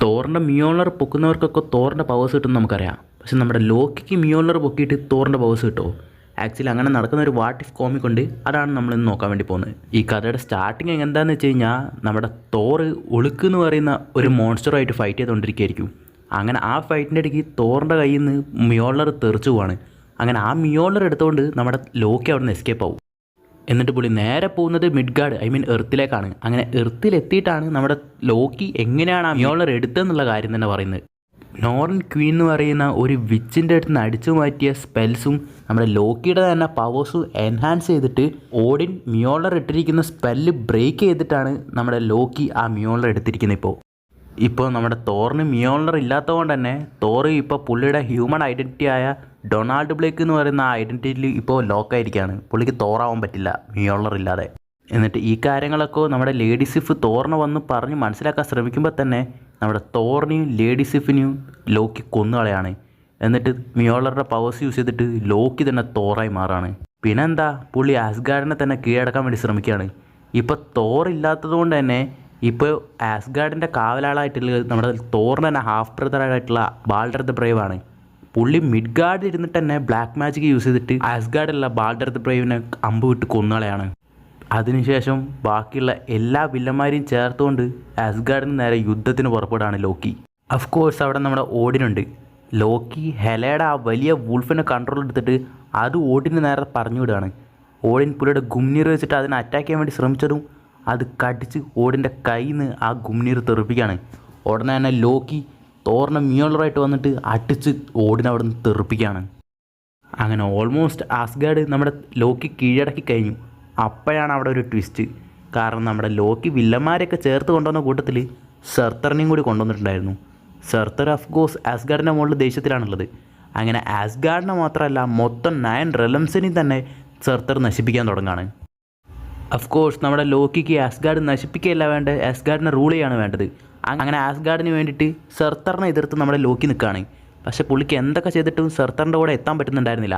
തോറിൻ്റെ മിയോളർ പൊക്കുന്നവർക്കൊക്കെ തോറിൻ്റെ powers കിട്ടും നമുക്കറിയാം. പക്ഷെ നമ്മുടെ ലോക്കിക്ക് മിയോളർ പൊക്കിയിട്ട് തോറിൻ്റെ പവേഴ്സ് കിട്ടുമോ? ആക്ച്വലി അങ്ങനെ നടക്കുന്ന ഒരു വാട്ട് ഇഫ് കോമിക് ഉണ്ട്. അതാണ് നമ്മളിന്ന് നോക്കാൻ വേണ്ടി പോകുന്നത്. ഈ കഥയുടെ സ്റ്റാർട്ടിങ് എന്താണെന്ന് വെച്ച് കഴിഞ്ഞാൽ നമ്മുടെ തോറ് ഒളുക്ക് എന്ന് പറയുന്ന ഒരു മോൺസ്റ്ററുമായിട്ട് ഫൈറ്റ് ചെയ്തുകൊണ്ടിരിക്കുകയായിരിക്കും. അങ്ങനെ ആ ഫൈറ്റിൻ്റെ ഇടയ്ക്ക് തോറിൻ്റെ കയ്യിൽ നിന്ന് മിയോളർ തെറിച്ചു പോവാണ്. അങ്ങനെ ആ മിയോളർ എടുത്തുകൊണ്ട് നമ്മുടെ ലോക്കി അവിടെ നിന്ന് എസ്കേപ്പ് ആവും. എന്നിട്ട് പുള്ളി നേരെ പോകുന്നത് മിഡ്ഗാർഡ് എർത്തിലേക്കാണ്. അങ്ങനെ എർത്തിലെത്തിയിട്ടാണ് നമ്മുടെ ലോക്കി എങ്ങനെയാണ് ആ മിയോളർ എടുത്തതെന്നുള്ള കാര്യം തന്നെ പറയുന്നത്. നോർൺ ക്വീൻ എന്ന് പറയുന്ന ഒരു വിച്ചിൻ്റെ അടുത്ത് നിന്ന് അടിച്ചു മാറ്റിയ സ്പെൽസും നമ്മുടെ ലോക്കിയുടെ തന്നെ പവേഴ്സും എൻഹാൻസ് ചെയ്തിട്ട് ഓഡിൻ മിയോളർ ഇട്ടിരിക്കുന്ന സ്പെല്ല് ബ്രേക്ക് ചെയ്തിട്ടാണ് നമ്മുടെ ലോക്കി ആ മിയോളർ എടുത്തിരിക്കുന്നത്. ഇപ്പോൾ നമ്മുടെ തോറിന് മിയോളർ ഇല്ലാത്തതുകൊണ്ട് തന്നെ തോറ് ഇപ്പോൾ പുള്ളിയുടെ ഹ്യൂമൻ ഐഡൻറ്റിറ്റി ആയ ഡൊണാൾഡ് ബ്ലേക്ക് എന്ന് പറയുന്ന ആ ഐഡൻറ്റിറ്റിയിൽ ഇപ്പോൾ ലോക്കായിരിക്കുകയാണ്. പുള്ളിക്ക് തോറാവാൻ പറ്റില്ല മിയോളർ ഇല്ലാതെ. എന്നിട്ട് ഈ കാര്യങ്ങളൊക്കെ നമ്മുടെ ലേഡി സിഫ് തോറിനെ വന്ന് പറഞ്ഞ് മനസ്സിലാക്കാൻ ശ്രമിക്കുമ്പോൾ തന്നെ നമ്മുടെ തോറിനെയും ലേഡി സിഫിനെയും ലോക്കി കൊന്നുകളയാണ്. എന്നിട്ട് മിയോളറുടെ പവേഴ്സ് യൂസ് ചെയ്തിട്ട് ലോക്കി തന്നെ തോറായി മാറാണ്. പിന്നെന്താ, പുള്ളി ആസ്ഗാർഡിനെ തന്നെ കീഴടക്കാൻ വേണ്ടി ശ്രമിക്കുകയാണ്. ഇപ്പോൾ തോറില്ലാത്തത് കൊണ്ട് തന്നെ ഇപ്പോൾ ആസ്ഗാർഡിൻ്റെ കാവലാളായിട്ടുള്ള നമ്മുടെ തോറിന് തന്നെ ഹാഫ് ബ്രദറായിട്ടുള്ള ബാൾഡർ ദ ബ്രേവ് ആണ്. പുള്ളി മിഡ്ഗാർഡിൽ ഇരുന്നിട്ട് തന്നെ ബ്ലാക്ക് മാജിക് യൂസ് ചെയ്തിട്ട് ആസ്ഗാർഡുള്ള ബാൾഡർ ദ ബ്രേവിനെ അമ്പ് വിട്ട് കൊന്നുകളയാണ്. അതിനുശേഷം ബാക്കിയുള്ള എല്ലാ വില്ലന്മാരെയും ചേർത്തുകൊണ്ട് ആസ്ഗാർഡിന് നേരെ യുദ്ധത്തിന് പുറപ്പെടുകയാണ് ലോക്കി. അഫ്കോഴ്സ് അവിടെ നമ്മുടെ ഓഡിനുണ്ട്. ലോക്കി ഹെലയുടെ ആ വലിയ വൂൾഫിനെ കൺട്രോൾ എടുത്തിട്ട് അത് ഓഡിന് നേരെ പറഞ്ഞു വിടുകയാണ്. ഓഡിൻ പുള്ളിയുടെ ഗുംനീർ വെച്ചിട്ട് അതിനെ അറ്റാക്ക് ചെയ്യാൻ വേണ്ടി ശ്രമിച്ചതും അത് കടിച്ച് ഓടിൻ്റെ കയ്യിൽ നിന്ന് ആ ഗുംനീർ തെറിപ്പിക്കുകയാണ്. ഉടനെ തന്നെ ലോക്കി തോറിനെ മിയോളറായിട്ട് വന്നിട്ട് അടിച്ച് ഓടിനെ അവിടെ നിന്ന് തെറിപ്പിക്കുകയാണ്. അങ്ങനെ ഓൾമോസ്റ്റ് ആസ്ഗാർഡ് നമ്മുടെ ലോക്കി കീഴടക്കി കഴിഞ്ഞു. അപ്പോഴാണ് അവിടെ ഒരു ട്വിസ്റ്റ്. കാരണം നമ്മുടെ ലോക്കി വില്ലന്മാരെയൊക്കെ ചേർത്ത് കൊണ്ടുവന്ന കൂട്ടത്തിൽ സെർത്തറിനെയും കൂടി കൊണ്ടുവന്നിട്ടുണ്ടായിരുന്നു. സെർത്തർ അഫ്കോഴ്സ് ആസ്ഗാർഡിൻ്റെ മുകളിൽ ദേഷ്യത്തിലാണുള്ളത്. അങ്ങനെ ആസ്ഗാർഡിനെ മാത്രമല്ല മൊത്തം 9 റെലംസിനെയും തന്നെ സെർത്തർ നശിപ്പിക്കാൻ തുടങ്ങുകയാണ്. അഫ്കോഴ്സ് നമ്മുടെ ലോക്കിക്ക് ആസ്ഗാർഡ് നശിപ്പിക്കുകയല്ല വേണ്ടത്, ആസ്ഗാർഡിനെ റൂൾ ചെയ്യാണ് വേണ്ടത്. അങ്ങനെ ആസ്ഗാർഡിന് വേണ്ടിയിട്ട് സെർത്തറിനെ എതിർത്ത് നമ്മുടെ ലോക്കി നിൽക്കുകയാണ്. പക്ഷേ പുള്ളിക്ക് എന്തൊക്കെ ചെയ്തിട്ടും സെർത്തറിൻ്റെ കൂടെ എത്താൻ പറ്റുന്നുണ്ടായിരുന്നില്ല.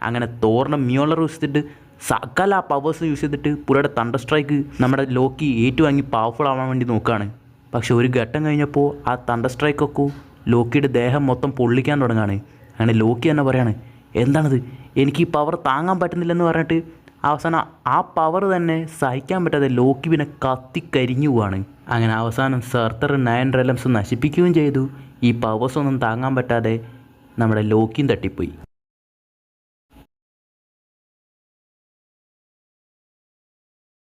അങ്ങനെ തോറിനെ മിയോളർ യൂസ് ചെയ്തിട്ട് സകല പവേഴ്സ് യൂസ് ചെയ്തിട്ട് പുള്ളിയുടെ തണ്ടർ സ്ട്രൈക്ക് നമ്മുടെ ലോക്കി ഏറ്റുവാങ്ങി പവർഫുൾ ആവാൻ വേണ്ടി നോക്കുകയാണ്. പക്ഷേ ഒരു ഘട്ടം കഴിഞ്ഞപ്പോൾ ആ തണ്ടർ സ്ട്രൈക്കൊക്കെ ലോക്കിയുടെ ദേഹം മൊത്തം പൊള്ളിക്കാൻ തുടങ്ങുകയാണ്. അങ്ങനെ ലോക്കി തന്നെ പറയാണ്, എന്താണിത്, എനിക്ക് ഈ പവർ താങ്ങാൻ പറ്റുന്നില്ലെന്ന് പറഞ്ഞിട്ട് അവസാനം ആ പവർ തന്നെ സഹിക്കാൻ പറ്റാതെ ലോക്കി പിന്നെ കത്തിക്കരിഞ്ഞു പോവാണ്. അങ്ങനെ അവസാനം സെർത്തർ 9 റെലംസ് നശിപ്പിക്കുകയും ചെയ്തു. ഈ പവേഴ്സ് ഒന്നും താങ്ങാൻ പറ്റാതെ നമ്മുടെ ലോക്കിയും തട്ടിപ്പോയി.